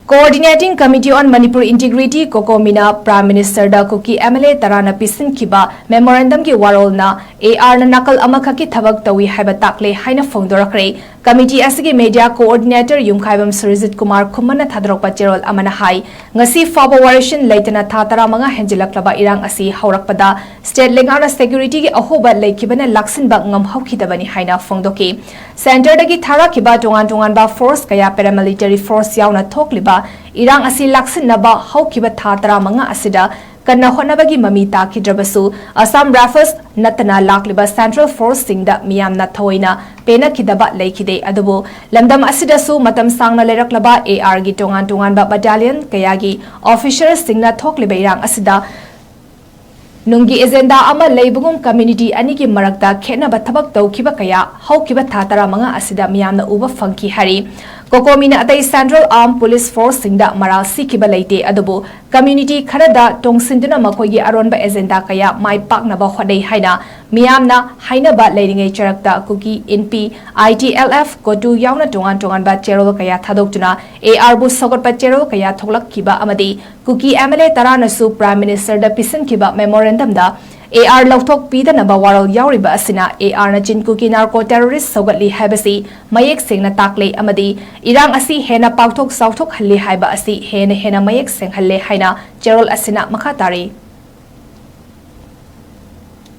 Coordinating Committee on Manipur Integrity Kokomina Prime Minister da Kuki MLA Tarana Pisin Kiba Memorandum ki warol na AR na nakal amaka ki thabak tawi haiba takle haina phongdorakre Committee asigi Media Coordinator Yumkhaibam Surijit Kumar Khumana thadrok pacherol amana hai ngasi faboration leitana thatara manga henjilaklaba irang asi haurakpada State Lengana Security ki ahoba leikibana laksinba ngam haukidabani haina phongdoki Center dagi thara kiba tongan ba force kaya paramilitary force yauna thokliba irang asi laksin naba haukiba thatara manga asida kanna honabagi mami takidrabasu Assam Rifles natana lakliba Central Force singda miyamna thoina pena kidaba leikide adubu lamdam asida su matam sangna leraklaba AR gi tongan ba battalion kayagi officers singna thokliba irang asida Nungi agenda ama leibugum community ani ki marakta khena bathabak tawkiba kaya haukiba thatara manga asida miyamna uba fangki hari Kokomina atai Central Armed Police Force singda maral sikiba leite adubu community kharada tongsinduna makogi aronba agenda kaya mai pakna ba khodei haina miyamna haina ba leiringai charakta kuki NP ITLF kotu yauna tongan ba cherol kaya thadokjuna AR bu sogot pa cherol kaya thoklak kiba amadi kuki MLA tarana su Prime Minister da pisan kiba memorandum da AR lauthok pida naba warol yauriba asina AR na chin kuki narco terrorist sogatli haibasi mayek sengna takle amadi irang asi hena pakthok sauthok halli haiba asi hena mayek seng halle haina cherol asina makhatari